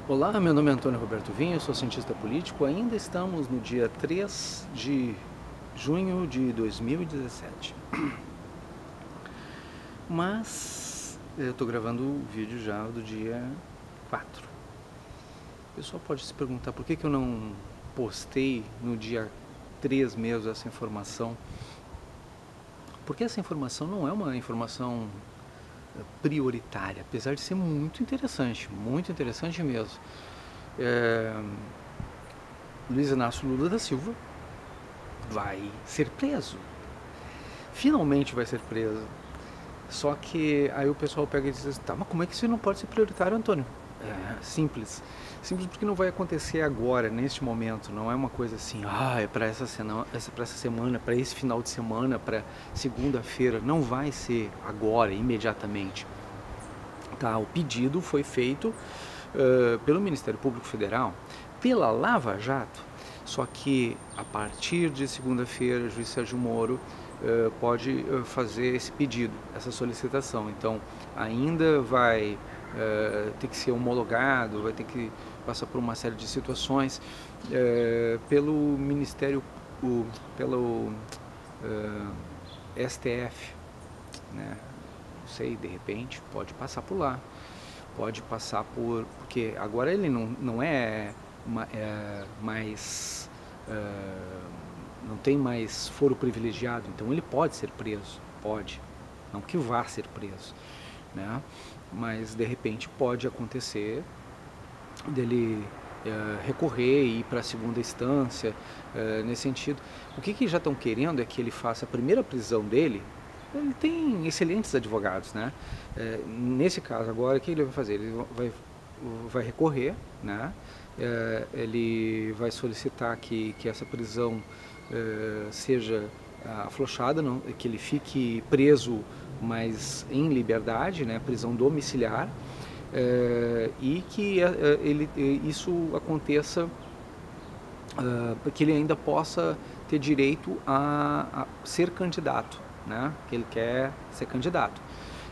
Olá, meu nome é Antônio Roberto Vinho, sou cientista político. Ainda estamos no dia 3 de junho de 2017. Mas eu estou gravando o vídeo já do dia 4. O pessoal pode se perguntar por que eu não postei no dia 3 mesmo essa informação. Porque essa informação não é uma informação prioritária, apesar de ser muito interessante mesmo. Luiz Inácio Lula da Silva vai ser preso. Finalmente vai ser preso. Só que aí o pessoal pega e diz assim, tá, mas como é que isso não pode ser prioritário, Antônio? Simples. Simples porque não vai acontecer agora, neste momento. Não é uma coisa assim, é para essa semana, para esse final de semana, para segunda-feira. Não vai ser agora, imediatamente. Tá, o pedido foi feito pelo Ministério Público Federal, pela Lava Jato. Só que a partir de segunda-feira, o juiz Sérgio Moro pode fazer esse pedido, essa solicitação. Então, ainda vai ter que ser homologado, vai ter que passar por uma série de situações pelo Ministério, pelo STF, né? Não sei, de repente, pode passar por lá. Pode passar porque agora ele não é mais... não tem mais foro privilegiado, então ele pode ser preso, pode, não que vá ser preso, né? Mas de repente pode acontecer dele recorrer e ir para a segunda instância, nesse sentido. O que já estão querendo é que ele faça a primeira prisão dele. Ele tem excelentes advogados, né? Nesse caso agora, o que ele vai fazer? Ele vai recorrer, né? Ele vai solicitar que essa prisão seja afrouxada, não, que ele fique preso, mas em liberdade, né? Prisão domiciliar, e que isso aconteça, que ele ainda possa ter direito a ser candidato, né? Que ele quer ser candidato.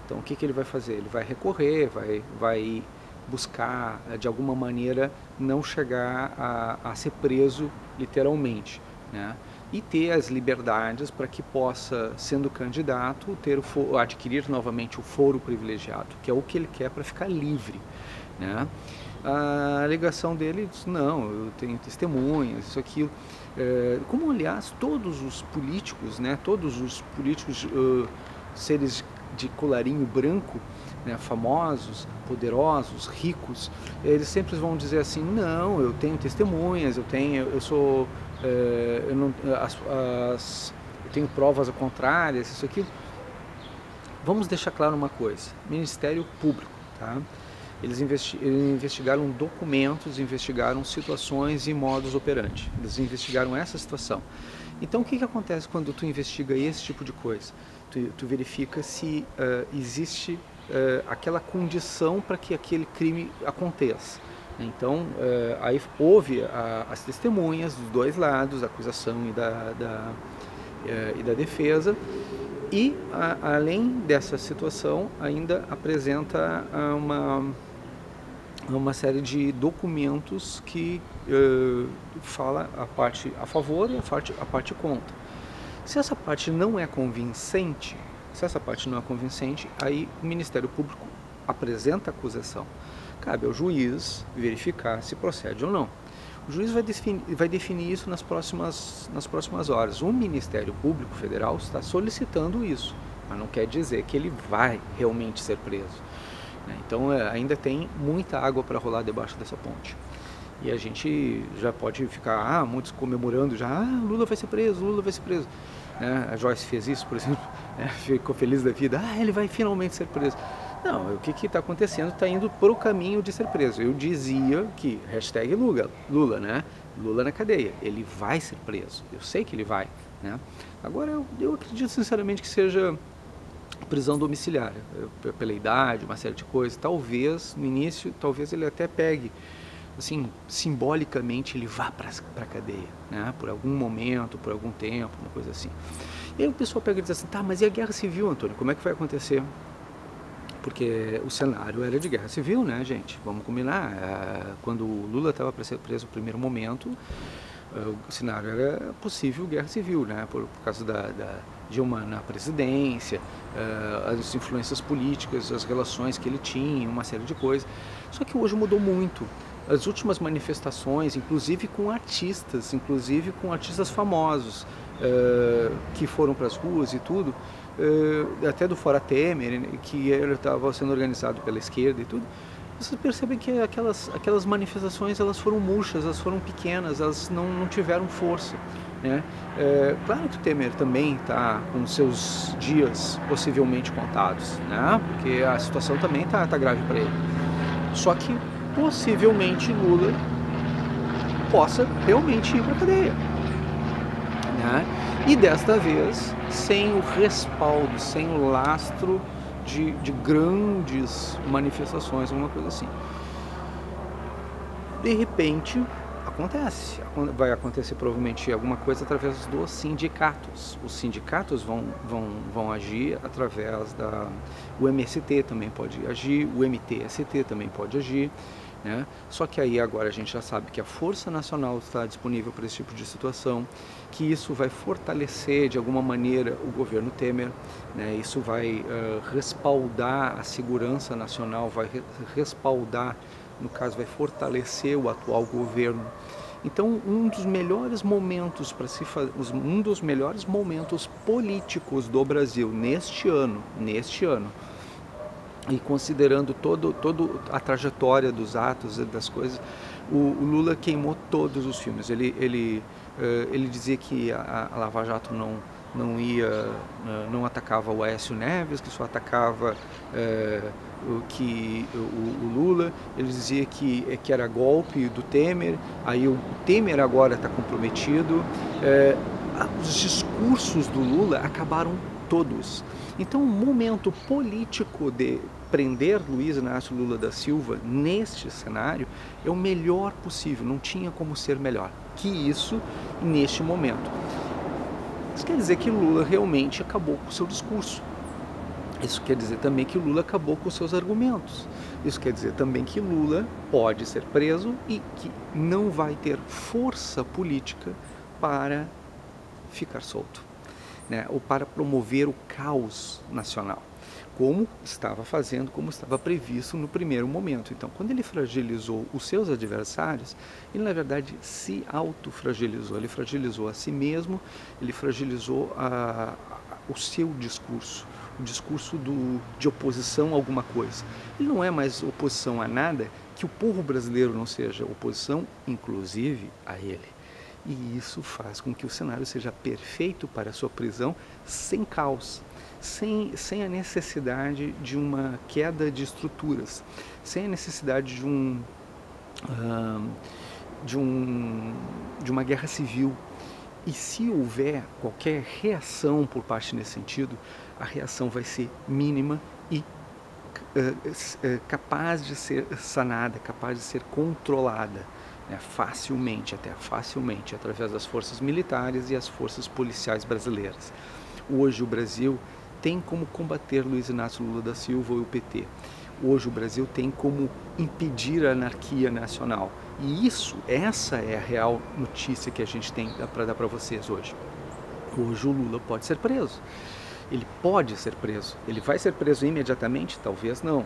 Então o que ele vai fazer? Ele vai recorrer, vai buscar de alguma maneira não chegar a ser preso literalmente, né? E ter as liberdades para que possa, sendo candidato, adquirir novamente o foro privilegiado, que é o que ele quer para ficar livre, né? A alegação dele diz, não, eu tenho testemunhas, isso, aquilo. Como, aliás, todos os políticos, né, seres de colarinho branco, né, famosos, poderosos, ricos, eles sempre vão dizer assim, não, eu tenho testemunhas, eu tenho provas contrárias, isso aqui. Vamos deixar claro uma coisa, Ministério Público, tá? Eles investigaram documentos, investigaram situações e modus operandi. Eles investigaram essa situação. Então, o que acontece quando tu investiga esse tipo de coisa? Tu verifica se existe aquela condição para que aquele crime aconteça. Então, aí houve as testemunhas dos dois lados, da acusação e da defesa. E, além dessa situação, ainda apresenta uma série de documentos que fala a parte a favor e a parte contra. Se essa parte não é convincente, aí o Ministério Público apresenta a acusação. Cabe ao juiz verificar se procede ou não. O juiz vai definir isso nas próximas horas. O Ministério Público Federal está solicitando isso, mas não quer dizer que ele vai realmente ser preso. Então ainda tem muita água para rolar debaixo dessa ponte. E a gente já pode ficar muitos comemorando já, Lula vai ser preso, Lula vai ser preso. A Joyce fez isso, por exemplo, ficou feliz da vida, ele vai finalmente ser preso. Não, o que está acontecendo? Está indo para o caminho de ser preso. Eu dizia que, hashtag Lula, né? Lula na cadeia, ele vai ser preso, eu sei que ele vai, né? Agora eu acredito sinceramente que seja prisão domiciliar, pela idade, uma série de coisas. Talvez, no início, ele até pegue, assim, simbolicamente ele vá para a cadeia, né? Por algum momento, por algum tempo, uma coisa assim. E aí o pessoal pega e diz assim, tá, mas e a guerra civil, Antônio, como é que vai acontecer? porque o cenário era de guerra civil, né, gente? Vamos combinar. Quando o Lula estava preso no primeiro momento, o cenário era possível guerra civil, né? Por causa da Dilma na presidência, as influências políticas, as relações que ele tinha, uma série de coisas. Só que hoje mudou muito. As últimas manifestações, inclusive com artistas famosos, que foram para as ruas e tudo, até do Fora Temer, que estava sendo organizado pela esquerda e tudo, vocês percebem que aquelas manifestações, elas foram murchas, elas foram pequenas, elas não tiveram força, né? Claro que o Temer também está com seus dias possivelmente contados, né? Porque a situação também está grave para ele. Só que possivelmente Lula possa realmente ir para a cadeia, né? E desta vez sem o respaldo, sem o lastro de grandes manifestações, alguma coisa assim. De repente vai acontecer provavelmente alguma coisa através dos sindicatos. Os sindicatos vão agir através o MST também pode agir, o MTST também pode agir, né? Só que aí agora a gente já sabe que a Força Nacional está disponível para esse tipo de situação, que isso vai fortalecer de alguma maneira o governo Temer, né? Isso vai respaldar a segurança nacional, vai respaldar, no caso, vai fortalecer o atual governo. Então, um dos melhores momentos políticos do Brasil neste ano, e considerando toda a trajetória dos atos e das coisas, o Lula queimou todos os filmes. Ele dizia que a Lava Jato não atacava o Aécio Neves, que só atacava o Lula. Ele dizia que era golpe do Temer, aí o Temer agora está comprometido. Os discursos do Lula acabaram todos. Então, o momento político de prender Luiz Inácio Lula da Silva neste cenário é o melhor possível, não tinha como ser melhor que isso neste momento. Isso quer dizer que Lula realmente acabou com o seu discurso. Isso quer dizer também que Lula acabou com os seus argumentos. Isso quer dizer também que Lula pode ser preso e que não vai ter força política para ficar solto, né? Ou para promover o caos nacional, como estava previsto no primeiro momento. Então, quando ele fragilizou os seus adversários, ele na verdade se autofragilizou, ele fragilizou a si mesmo, ele fragilizou o seu discurso, o discurso de oposição a alguma coisa. Ele não é mais oposição a nada que o povo brasileiro não seja oposição, inclusive a ele. E isso faz com que o cenário seja perfeito para a sua prisão, sem caos, sem a necessidade de uma queda de estruturas, sem a necessidade de uma guerra civil. E se houver qualquer reação por parte nesse sentido, a reação vai ser mínima e capaz de ser sanada, capaz de ser controlada, né, facilmente, através das forças militares e as forças policiais brasileiras. Hoje o Brasil tem como combater Luiz Inácio Lula da Silva e o PT. Hoje o Brasil tem como impedir a anarquia nacional. E essa é a real notícia que a gente tem para dar para vocês hoje. Hoje o Lula pode ser preso. Ele pode ser preso. Ele vai ser preso imediatamente? Talvez não.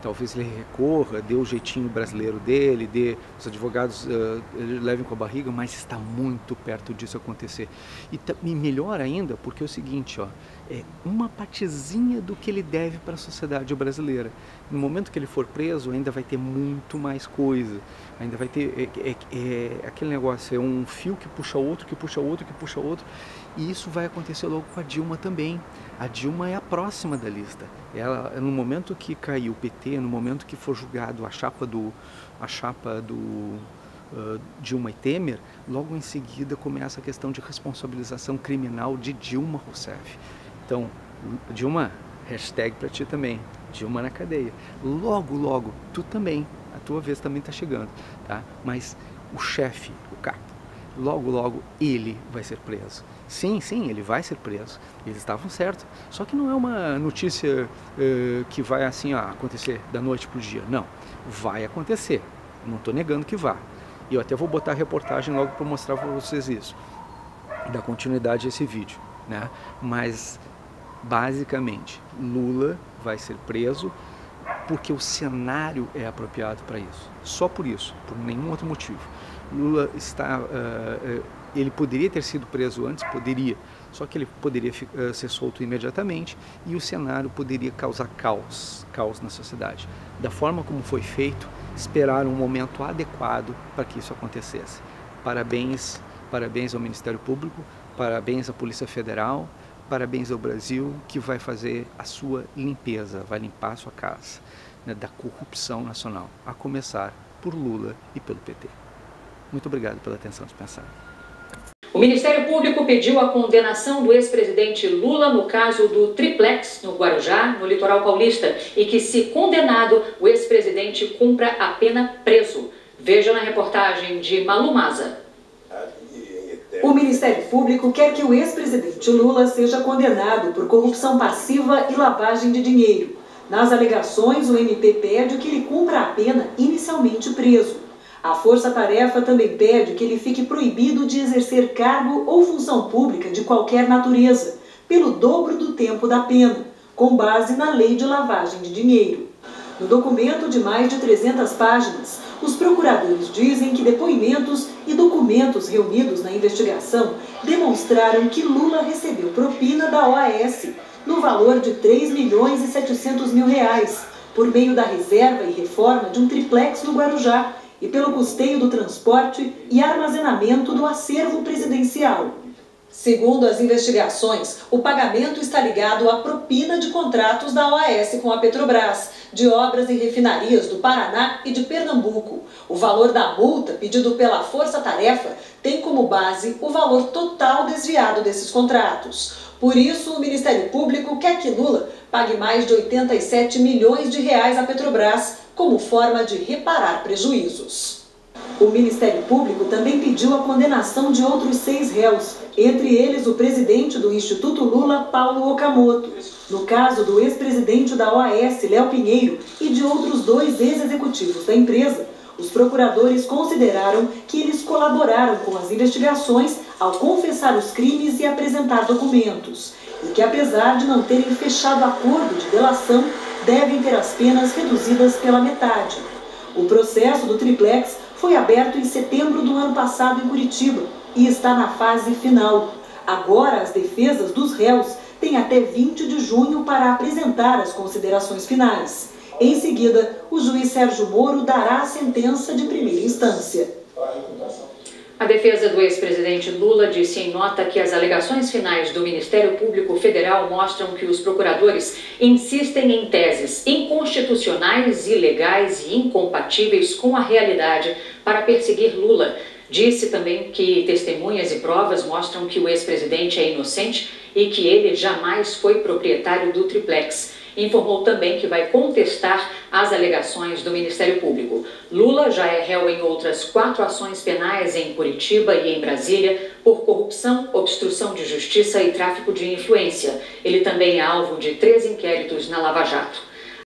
Talvez ele recorra, dê o jeitinho brasileiro dele, os advogados levem com a barriga, mas está muito perto disso acontecer. E melhor ainda, porque é o seguinte, é uma partezinha do que ele deve para a sociedade brasileira. No momento que ele for preso, ainda vai ter muito mais coisa. Ainda vai ter aquele negócio, é um fio que puxa outro, que puxa outro, que puxa outro. E isso vai acontecer logo com a Dilma também. A Dilma é a próxima da lista. Ela, no momento que cair o PT, no momento que for julgado a chapa do Dilma e Temer, logo em seguida começa a questão de responsabilização criminal de Dilma Rousseff. Então, Dilma, hashtag para ti também, Dilma na cadeia. Logo, tu também, a tua vez também está chegando, tá? Mas o chefe, o capo, logo, logo ele vai ser preso. Sim, ele vai ser preso. Eles estavam certos. Só que não é uma notícia que vai assim acontecer da noite para o dia. Não, vai acontecer. Não estou negando que vá. E eu até vou botar a reportagem logo para mostrar para vocês isso. Dar continuidade a esse vídeo, né? Mas, basicamente, Lula vai ser preso porque o cenário é apropriado para isso. Só por isso, por nenhum outro motivo. Lula está... ele poderia ter sido preso antes? Poderia. Só que ele poderia ser solto imediatamente e o cenário poderia causar caos na sociedade. Da forma como foi feito, esperaram um momento adequado para que isso acontecesse. Parabéns ao Ministério Público, parabéns à Polícia Federal, parabéns ao Brasil, que vai fazer a sua limpeza, vai limpar a sua casa, né, da corrupção nacional, a começar por Lula e pelo PT. Muito obrigado pela atenção dispensada. O Ministério Público pediu a condenação do ex-presidente Lula no caso do triplex no Guarujá, no litoral paulista, e que, se condenado, o ex-presidente cumpra a pena preso. Veja na reportagem de Malu Maza. O Ministério Público quer que o ex-presidente Lula seja condenado por corrupção passiva e lavagem de dinheiro. Nas alegações, o MP pede que ele cumpra a pena inicialmente preso. A Força-Tarefa também pede que ele fique proibido de exercer cargo ou função pública de qualquer natureza, pelo dobro do tempo da pena, com base na Lei de Lavagem de Dinheiro. No documento de mais de 300 páginas, os procuradores dizem que depoimentos e documentos reunidos na investigação demonstraram que Lula recebeu propina da OAS no valor de R$ 3.700.000, por meio da reserva e reforma de um triplex no Guarujá e pelo custeio do transporte e armazenamento do acervo presidencial. Segundo as investigações, o pagamento está ligado à propina de contratos da OAS com a Petrobras, de obras e refinarias do Paraná e de Pernambuco. O valor da multa pedido pela Força-Tarefa tem como base o valor total desviado desses contratos. Por isso, o Ministério Público quer que Lula pague mais de 87 milhões de reais à Petrobras como forma de reparar prejuízos. O Ministério Público também pediu a condenação de outros 6 réus, entre eles o presidente do Instituto Lula, Paulo Okamoto. No caso do ex-presidente da OAS, Léo Pinheiro, e de outros 2 ex-executivos da empresa, os procuradores consideraram que eles colaboraram com as investigações ao confessar os crimes e apresentar documentos, e que, apesar de não terem fechado acordo de delação, devem ter as penas reduzidas pela metade. O processo do triplex foi aberto em setembro do ano passado em Curitiba e está na fase final. Agora, as defesas dos réus têm até 20 de junho para apresentar as considerações finais. Em seguida, o juiz Sérgio Moro dará a sentença de primeira instância. A defesa do ex-presidente Lula disse em nota que as alegações finais do Ministério Público Federal mostram que os procuradores insistem em teses inconstitucionais, ilegais e incompatíveis com a realidade para perseguir Lula. Disse também que testemunhas e provas mostram que o ex-presidente é inocente e que ele jamais foi proprietário do triplex. Informou também que vai contestar as alegações do Ministério Público. Lula já é réu em outras 4 ações penais em Curitiba e em Brasília por corrupção, obstrução de justiça e tráfico de influência. Ele também é alvo de 3 inquéritos na Lava Jato.